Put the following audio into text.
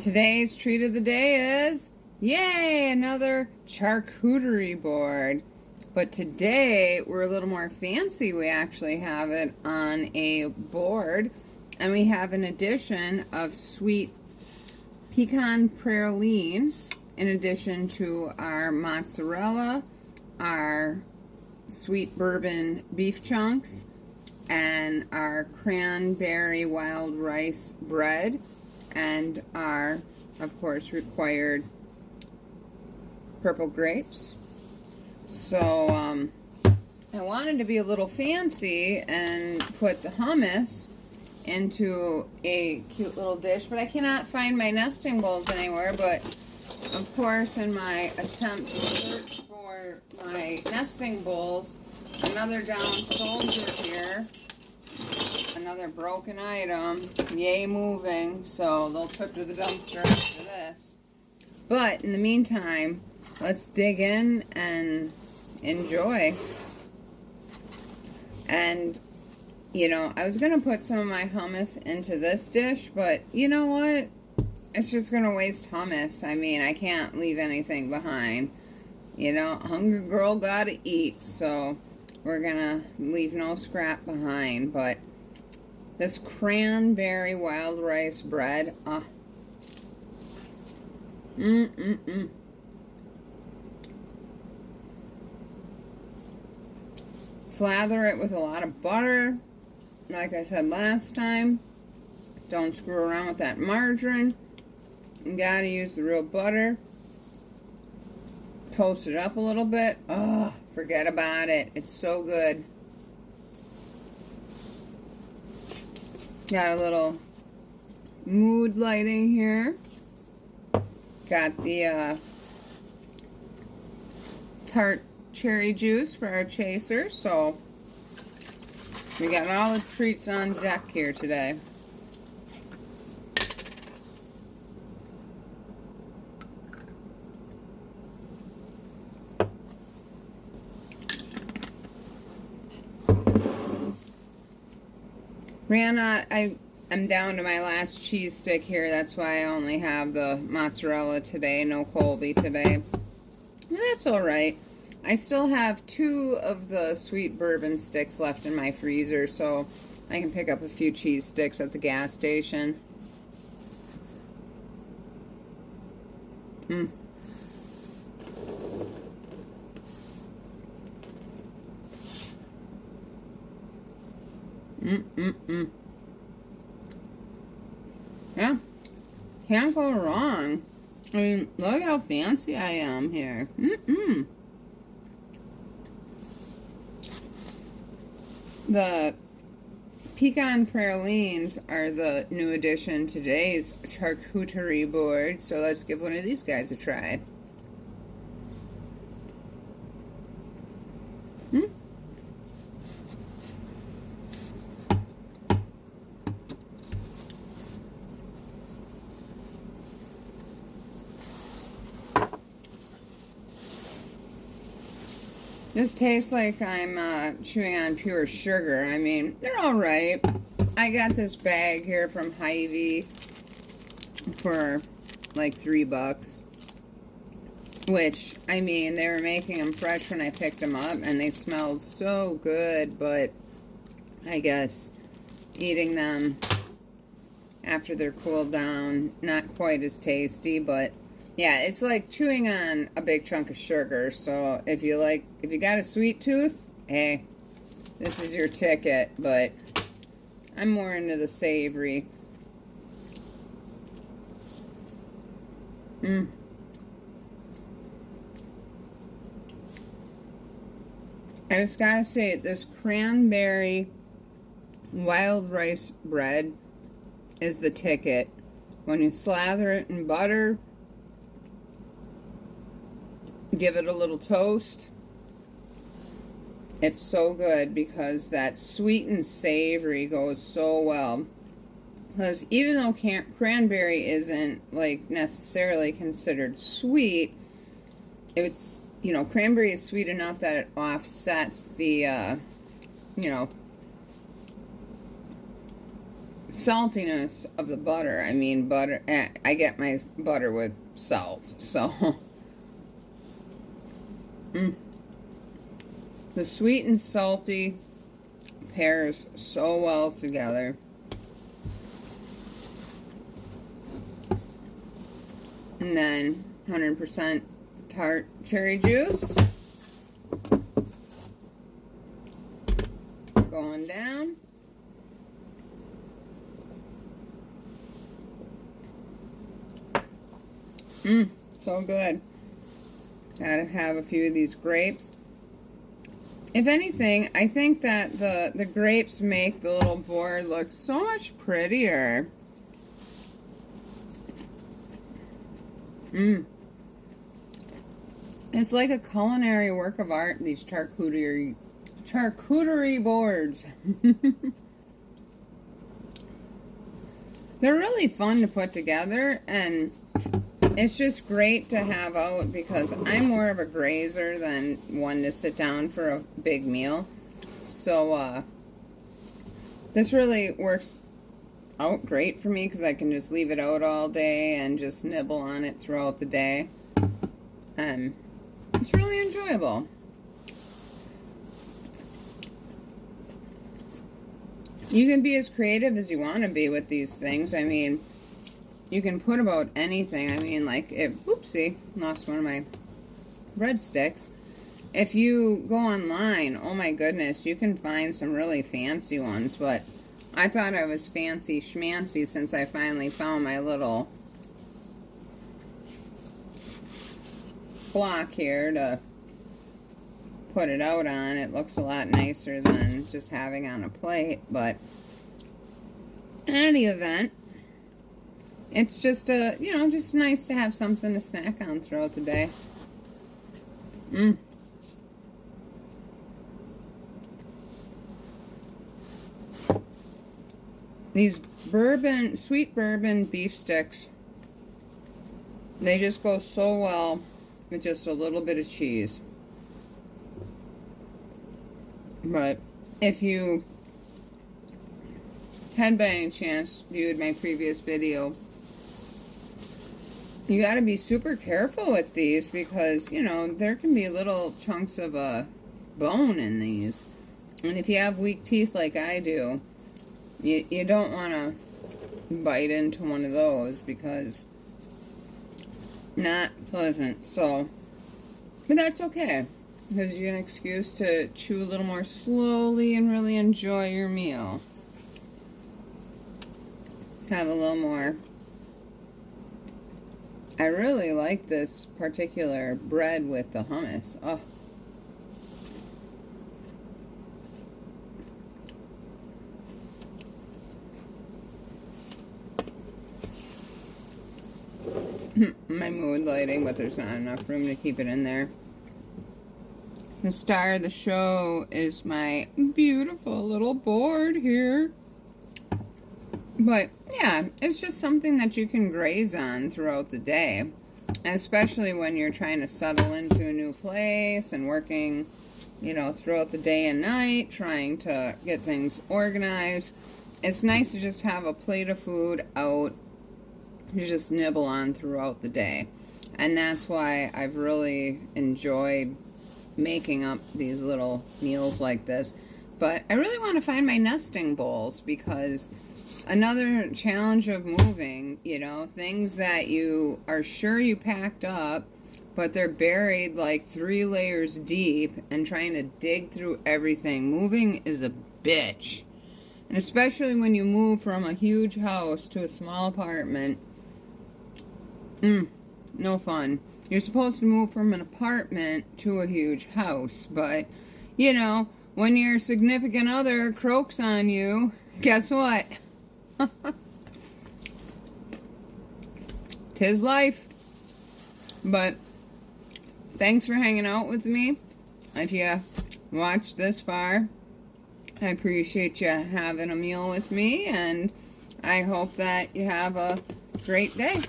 Today's treat of the day is, yay, another charcuterie board. But today we're a little more fancy. We actually have it on a board, and we have an addition of sweet pecan pralines in addition to our mozzarella, our sweet bourbon beef chunks, and our cranberry wild rice bread, and our, of course, required purple grapes. So I wanted to be a little fancy and put the hummus into a cute little dish, but I cannot find my nesting bowls anywhere. But of course, in my attempt to search for my nesting bowls, another down soldier here, another broken item, yay moving, so they'll trip to the dumpster after this. But in the meantime, let's dig in and enjoy. And you know, I was gonna put some of my hummus into this dish, but you know what? It's just gonna waste hummus. I mean, I can't leave anything behind. You know, hungry girl gotta eat, so we're gonna leave no scrap behind. But this cranberry wild rice bread, Slather it with a lot of butter. Like I said last time, don't screw around with that margarine. You gotta use the real butter. Toast it up a little bit. Oh, forget about it. It's so good. Got a little mood lighting here. Got the tart cherry juice for our chaser. So we got all the treats on deck here today. I'm down to my last cheese stick here. That's why I only have the mozzarella today, no Colby today. Well, that's alright. I still have 2 of the sweet bourbon sticks left in my freezer, so I can pick up a few cheese sticks at the gas station. Yeah, can't go wrong. I mean, look how fancy I am here. The pecan pralines are the new addition to today's charcuterie board, so let's give one of these guys a try. This tastes like I'm chewing on pure sugar. I mean, they're alright. I got this bag here from Hy-Vee for like $3. Which, I mean, they were making them fresh when I picked them up, and they smelled so good, but I guess eating them after they're cooled down, not quite as tasty, but yeah, it's like chewing on a big chunk of sugar. So if you got a sweet tooth, hey, this is your ticket. But I'm more into the savory. I just gotta say, this cranberry wild rice bread is the ticket. When you slather it in butter, give it a little toast. It's so good because that sweet and savory goes so well. Because even though cranberry isn't like necessarily considered sweet, it's, you know, cranberry is sweet enough that it offsets the, you know, saltiness of the butter. I mean, butter, I get my butter with salt, so. The sweet and salty pairs so well together. And then 100% tart cherry juice. Going down. So good. Gotta have a few of these grapes. If anything, I think that the grapes make the little board look so much prettier. It's like a culinary work of art, these charcuterie boards. They're really fun to put together, and it's just great to have out because I'm more of a grazer than one to sit down for a big meal. So, this really works out great for me because I can just leave it out all day and just nibble on it throughout the day. It's really enjoyable. You can be as creative as you want to be with these things. I mean, you can put about anything. I mean, like, oopsie, lost one of my breadsticks. If you go online, oh my goodness, you can find some really fancy ones, but I thought I was fancy schmancy since I finally found my little block here to put it out on. It looks a lot nicer than just having on a plate, but in any event, it's just just nice to have something to snack on throughout the day. These sweet bourbon beef sticks, they just go so well with just a little bit of cheese. But if you had by any chance viewed my previous video, you got to be super careful with these because, there can be little chunks of a bone in these. And if you have weak teeth like I do, you don't want to bite into one of those because not pleasant. So, but that's okay because you get an excuse to chew a little more slowly and really enjoy your meal. Have a little more. I really like this particular bread with the hummus. Oh. My mood lighting, but there's not enough room to keep it in there. The star of the show is my beautiful little board here. But yeah, it's just something that you can graze on throughout the day, especially when you're trying to settle into a new place and working, throughout the day and night, trying to get things organized. It's nice to just have a plate of food out to just nibble on throughout the day. And that's why I've really enjoyed making up these little meals like this. But I really want to find my nesting bowls because another challenge of moving, things that you are sure you packed up, but they're buried like 3 layers deep and trying to dig through everything. Moving is a bitch. And especially when you move from a huge house to a small apartment, no fun. You're supposed to move from an apartment to a huge house, but, when your significant other croaks on you, guess what? 'Tis life. But thanks for hanging out with me. If you watched this far, I appreciate you having a meal with me, and I hope that you have a great day.